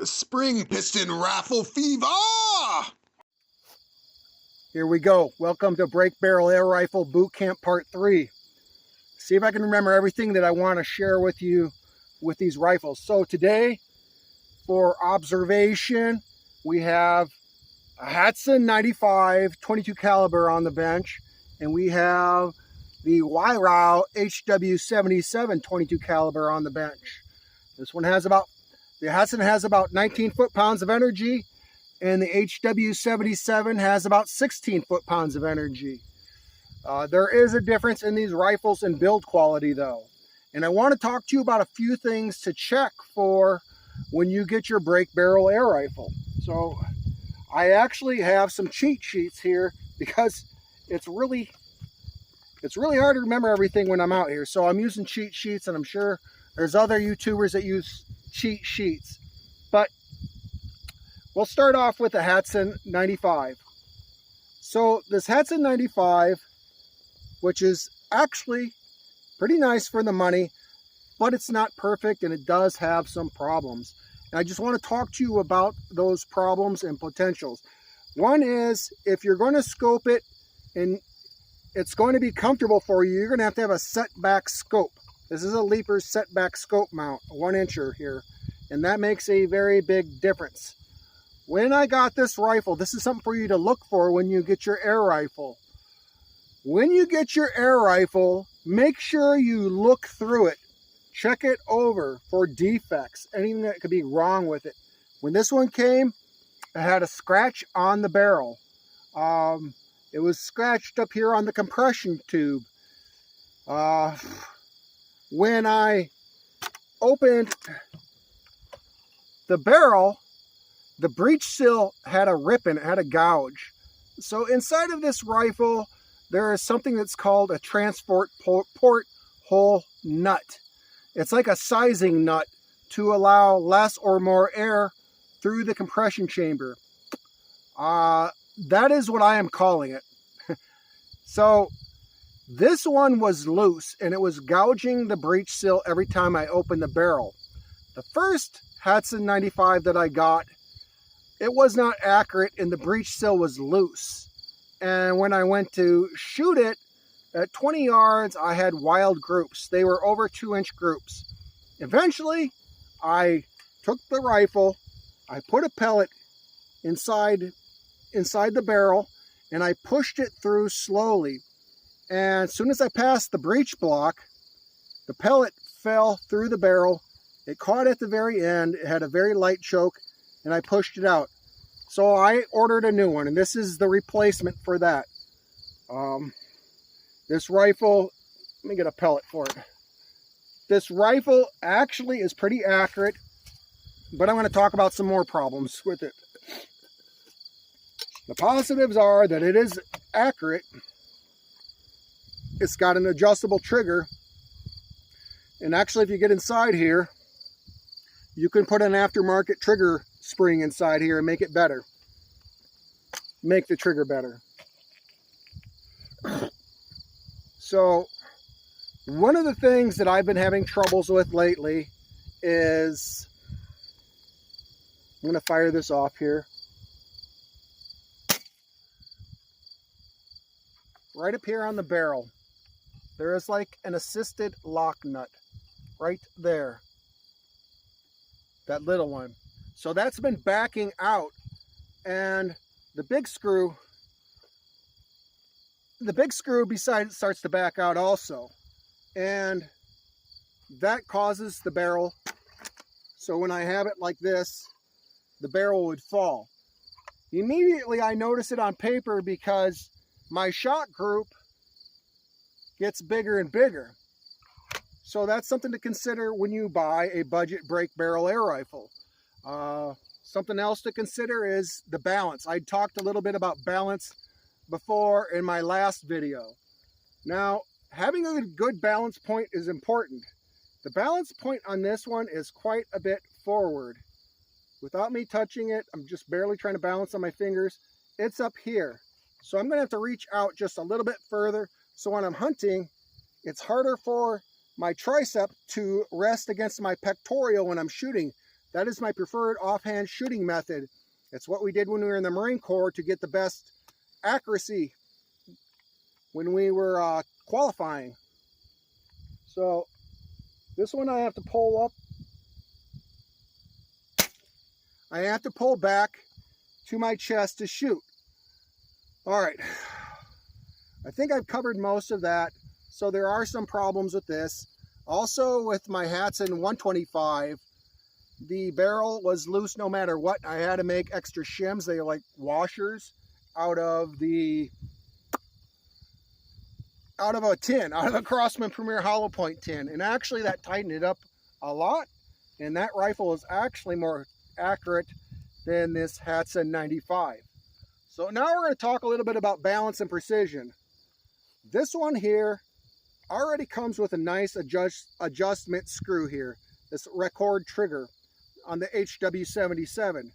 Spring piston raffle fever! Here we go. Welcome to Break Barrel Air Rifle Boot Camp Part 3. See if I can remember everything that I want to share with you with these rifles. So today, for observation, we have a Hatsan 95 22 caliber on the bench, and we have the Wyrow HW77 22 caliber on the bench. This one has about, the Hatsan has about 19 foot-pounds of energy, and the HW77 has about 16 foot-pounds of energy. There is a difference in these rifles in build quality though. And I want to talk to you about a few things to check for when you get your break barrel air rifle. So I actually have some cheat sheets here because it's really hard to remember everything when I'm out here. So I'm using cheat sheets, and I'm sure there's other YouTubers that use cheat sheets. But we'll start off with the Hatsan 95. So this Hatsan 95, which is actually pretty nice for the money, but it's not perfect and it does have some problems. And I just want to talk to you about those problems and potentials. One is, if you're going to scope it and it's going to be comfortable for you, you're going to have a setback scope. This is a Leaper's setback scope mount, a 1-incher here, and that makes a very big difference. When I got this rifle, this is something for you to look for when you get your air rifle. When you get your air rifle, make sure you look through it. Check it over for defects, anything that could be wrong with it. When this one came, it had a scratch on the barrel. It was scratched up here on the compression tube. When I opened the barrel, the breech seal had a rip in it, had a gouge. So inside of this rifle, there is something that's called a transport port hole nut. It's like a sizing nut to allow less or more air through the compression chamber. That is what I am calling it. So this one was loose and it was gouging the breech seal every time I opened the barrel. The first Hatsan 95 that I got, it was not accurate and the breech seal was loose. And when I went to shoot it at 20 yards, I had wild groups. They were over 2-inch groups. Eventually, I took the rifle, I put a pellet inside the barrel, and I pushed it through slowly. And as soon as I passed the breech block, the pellet fell through the barrel. It caught at the very end. It had a very light choke, and I pushed it out. So I ordered a new one, and this is the replacement for that. This rifle, let me get a pellet for it. This rifle actually is pretty accurate, but I'm going to talk about some more problems with it. The positives are that it is accurate. It's got an adjustable trigger. And actually, if you get inside here, you can put an aftermarket trigger spring inside here and make it better. Make the trigger better. So, one of the things that I've been having troubles with lately is, I'm going to fire this off here. Right up here on the barrel, there is like an assisted lock nut right there. That little one. So that's been backing out, and the big screw beside it starts to back out also. And that causes the barrel, so when I have it like this, the barrel would fall. Immediately I notice it on paper because my shot group gets bigger and bigger. So that's something to consider when you buy a budget break barrel air rifle. Something else to consider is the balance. I talked a little bit about balance before in my last video. Now, having a good balance point is important. The balance point on this one is quite a bit forward. Without me touching it, I'm just barely trying to balance on my fingers. It's up here. So I'm going to have to reach out just a little bit further. So when I'm hunting, it's harder for my tricep to rest against my pectoral when I'm shooting. That is my preferred offhand shooting method. It's what we did when we were in the Marine Corps to get the best accuracy when we were qualifying. So this one I have to pull up. I have to pull back to my chest to shoot. All right, I think I've covered most of that. So there are some problems with this. Also with my Hatson 125, the barrel was loose no matter what. I had to make extra shims. They are like washers out of a tin, out of a Crosman Premier Hollow Point tin. And actually that tightened it up a lot. And that rifle is actually more accurate than this Hatson 95. So now we're going to talk a little bit about balance and precision. This one here already comes with a nice adjustment screw here. This Record trigger on the HW77.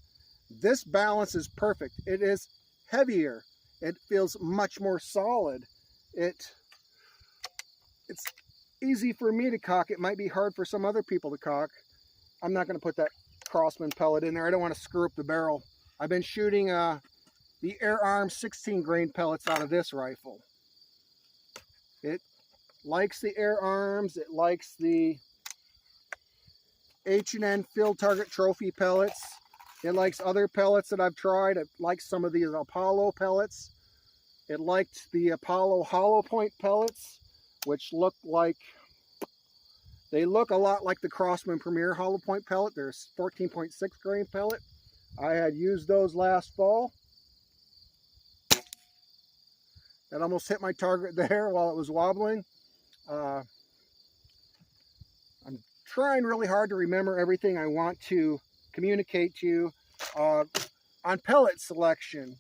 This balance is perfect. It is heavier. It feels much more solid. It's easy for me to cock. It might be hard for some other people to cock. I'm not going to put that Crosman pellet in there. I don't want to screw up the barrel. I've been shooting the Air Arms 16 grain pellets out of this rifle. It likes the Air Arms. It likes the H&N Field Target Trophy pellets. It likes other pellets that I've tried. It likes some of these Apollo pellets. It liked the Apollo Hollow Point pellets, which look like, they look a lot like the Crosman Premier Hollow Point pellet. They're 14.6 grain pellet. I had used those last fall. That almost hit my target there while it was wobbling. I'm trying really hard to remember everything I want to communicate to you on pellet selection.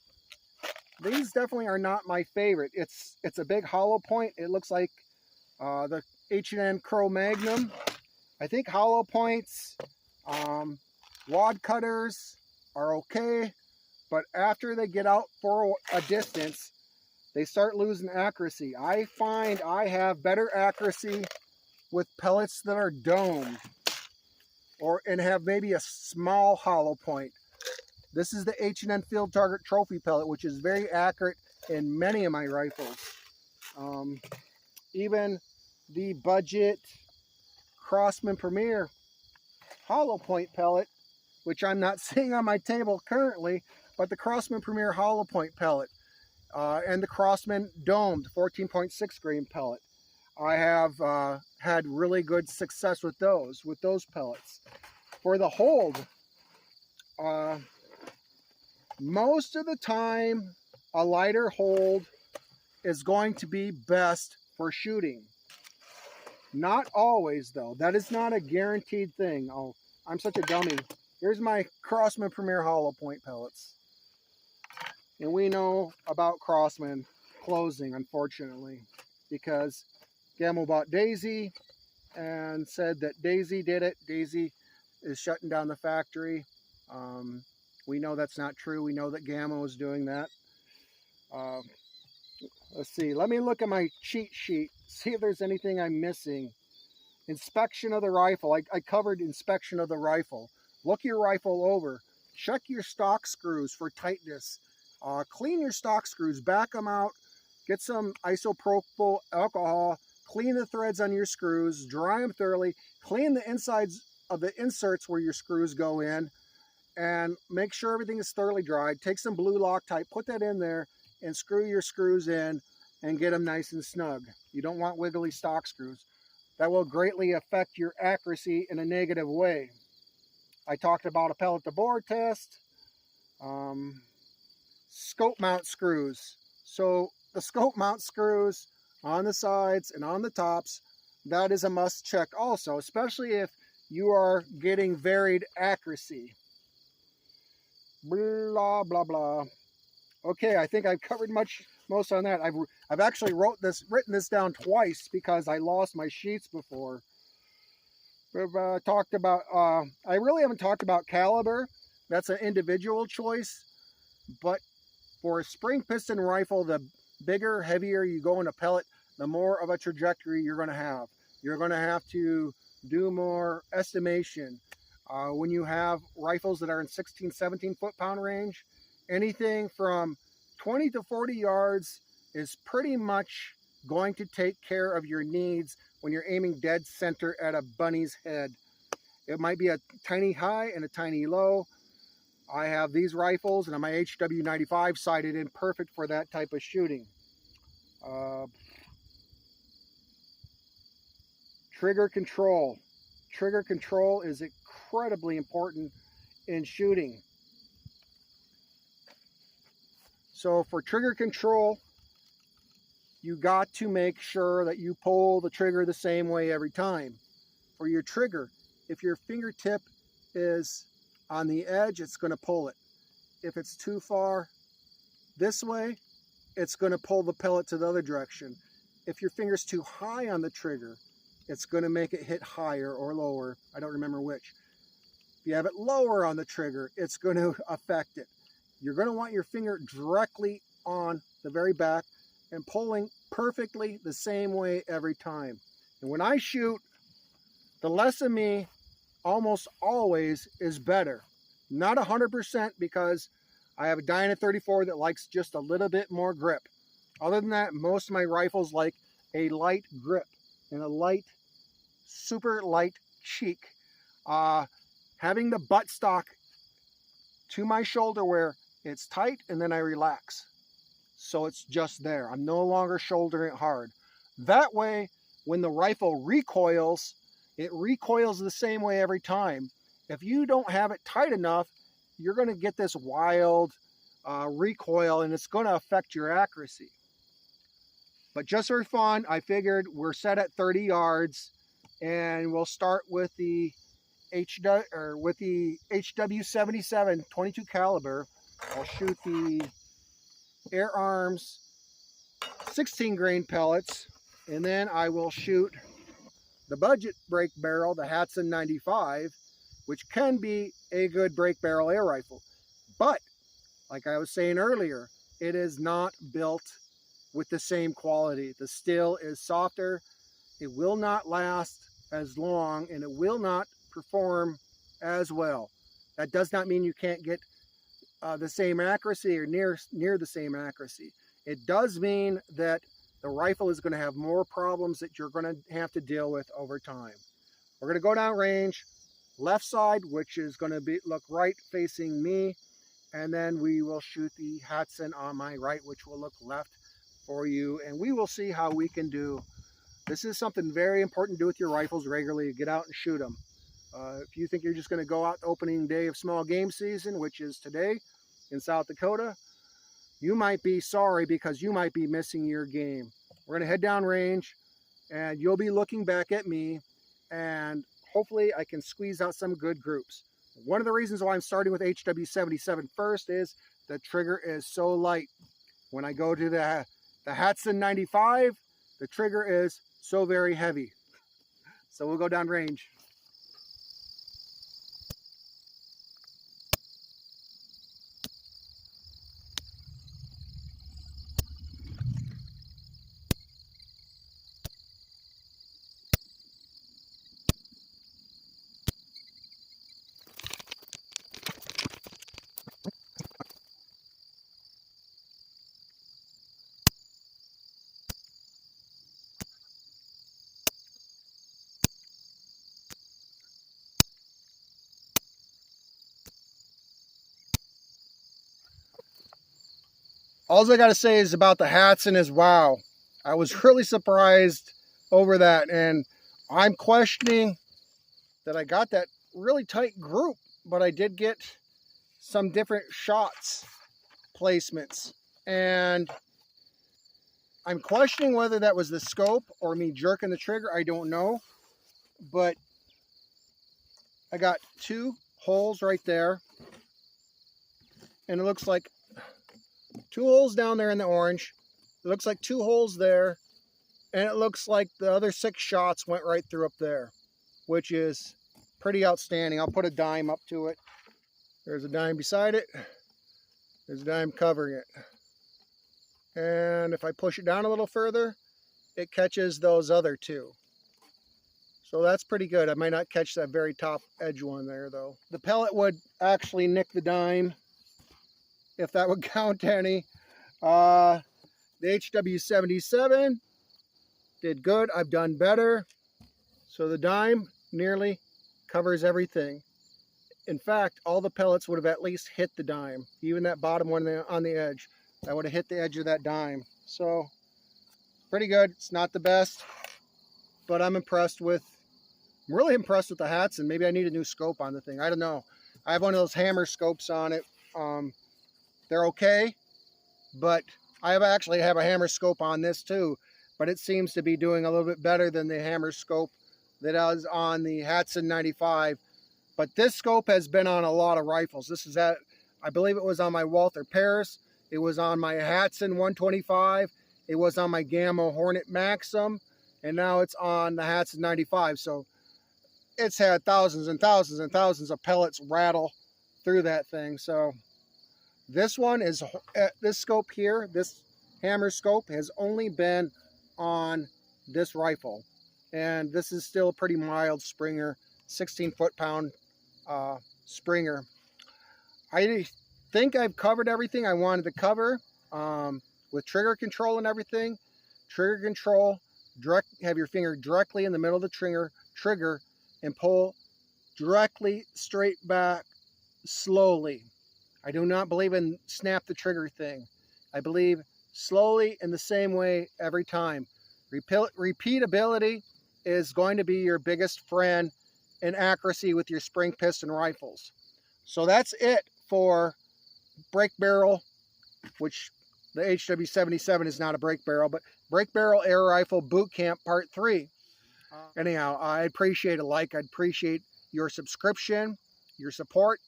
These definitely are not my favorite. It's a big hollow point. It looks like the H&N Crow Magnum. I think hollow points, wad cutters are okay, but after they get out for a distance, they start losing accuracy. I find I have better accuracy with pellets that are domed and have maybe a small hollow point. This is the H&N Field Target Trophy pellet, which is very accurate in many of my rifles. Even the budget Crosman Premier hollow point pellet, which I'm not seeing on my table currently, but the Crosman Premier hollow point pellet and the Crosman domed 14.6 grain pellet. I have had really good success with those pellets. For the hold, most of the time a lighter hold is going to be best for shooting. Not always though. That is not a guaranteed thing. Oh, I'm such a dummy. Here's my Crosman Premier hollow point pellets. And we know about Crosman closing, unfortunately, because Gamble bought Daisy and said that Daisy did it. Daisy is shutting down the factory. We know that's not true. We know that Gamma was doing that. Let's see. Let me look at my cheat sheet. See if there's anything I'm missing. Inspection of the rifle. I covered inspection of the rifle. Look your rifle over. Check your stock screws for tightness. Clean your stock screws. Back them out. Get some isopropyl alcohol. Clean the threads on your screws. Dry them thoroughly. Clean the insides of the inserts where your screws go in. And make sure everything is thoroughly dried. Take some blue Loctite. Put that in there and screw your screws in and get them nice and snug. You don't want wiggly stock screws. That will greatly affect your accuracy in a negative way. I talked about a pellet to bore test. Scope mount screws. So the scope mount screws on the sides and on the tops, that is a must check also, especially if you are getting varied accuracy. Blah, blah, blah. Okay, I think I've covered most on that. I've actually written this down twice because I lost my sheets before. We've talked about, I really haven't talked about caliber. That's an individual choice. But for a spring piston rifle, the bigger, heavier you go in a pellet, the more of a trajectory you're going to have. You're going to have to do more estimation. When you have rifles that are in 16, 17 foot-pound range, anything from 20 to 40 yards is pretty much going to take care of your needs when you're aiming dead center at a bunny's head. It might be a tiny high and a tiny low. I have these rifles and my HW95 sighted in perfect for that type of shooting. Trigger control. Trigger control is incredibly important in shooting. So for trigger control, you got to make sure that you pull the trigger the same way every time. For your trigger, if your fingertip is on the edge, it's going to pull it. If it's too far this way, it's going to pull the pellet to the other direction. If your finger's too high on the trigger, it's going to make it hit higher or lower. I don't remember which. If you have it lower on the trigger, it's going to affect it. You're going to want your finger directly on the very back and pulling perfectly the same way every time. And when I shoot, the less of me almost always is better. Not 100% because I have a Dyna 34 that likes just a little bit more grip. Other than that, most of my rifles like a light grip and a light, super light cheek. Having the buttstock to my shoulder where it's tight and then I relax. So it's just there. I'm no longer shouldering it hard. That way, when the rifle recoils, it recoils the same way every time. If you don't have it tight enough, you're going to get this wild recoil and it's going to affect your accuracy. But just for fun, I figured we're set at 30 yards and we'll start with the HW77 22 caliber. I'll shoot the Air Arms 16 grain pellets, and then I will shoot the budget break barrel, the Hatsan 95, which can be a good break barrel air rifle. But like I was saying earlier, it is not built with the same quality. The steel is softer, it will not last as long, and it will not perform as well. That does not mean you can't get the same accuracy or near the same accuracy. It does mean that the rifle is going to have more problems that you're going to have to deal with over time. We're going to go down range, left side, which is going to look right facing me, and then we will shoot the Hatsan on my right, which will look left for you, and we will see how we can do. This is something very important to do with your rifles regularly. Get out and shoot them. If you think you're just going to go out the opening day of small game season, which is today in South Dakota, you might be sorry because you might be missing your game. We're going to head down range and you'll be looking back at me and hopefully I can squeeze out some good groups. One of the reasons why I'm starting with HW77 first is the trigger is so light. When I go to the Hatsan 95, the trigger is so very heavy. So we'll go down range. All I got to say is about the Hatsan is wow. I was really surprised over that, and I'm questioning that I got that really tight group, but I did get some different shots placements, and I'm questioning whether that was the scope or me jerking the trigger. I don't know, but I got 2 holes right there, and it looks like 2 holes down there in the orange. It looks like 2 holes there, and it looks like the other 6 shots went right through up there, which is pretty outstanding. I'll put a dime up to it. There's a dime beside it. There's a dime covering it. And if I push it down a little further, it catches those other 2. So that's pretty good. I might not catch that very top edge one there though. The pellet would actually nick the dime, if that would count any. The HW77 did good. I've done better. So the dime nearly covers everything. In fact, all the pellets would have at least hit the dime. Even that bottom one on the edge, that would have hit the edge of that dime. So pretty good. It's not the best, but I'm really impressed with the hats, and maybe I need a new scope on the thing. I don't know. I have one of those hammer scopes on it. They're okay, but I actually have a hammer scope on this too, but it seems to be doing a little bit better than the hammer scope that I was on the Hatson 95. But this scope has been on a lot of rifles. This is I believe it was on my Walther Paris. It was on my Hatson 125. It was on my Gamma Hornet Maxim, and now it's on the Hatson 95. So it's had thousands and thousands and thousands of pellets rattle through that thing. So this one is, this scope here, this hammer scope has only been on this rifle. And this is still a pretty mild Springer, 16 foot-pound Springer. I think I've covered everything I wanted to cover with trigger control and everything. Trigger control, have your finger directly in the middle of the trigger and pull directly straight back slowly. I do not believe in snap the trigger thing. I believe slowly in the same way every time. Repeatability is going to be your biggest friend in accuracy with your spring piston rifles. So that's it for break barrel, which the HW77 is not a break barrel, but break barrel air rifle boot camp part 3. Anyhow, I appreciate a like. I'd appreciate your subscription, your support.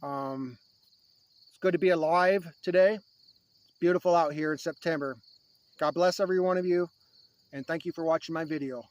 It's good to be alive today. It's beautiful out here in September. God bless every one of you, and thank you for watching my video.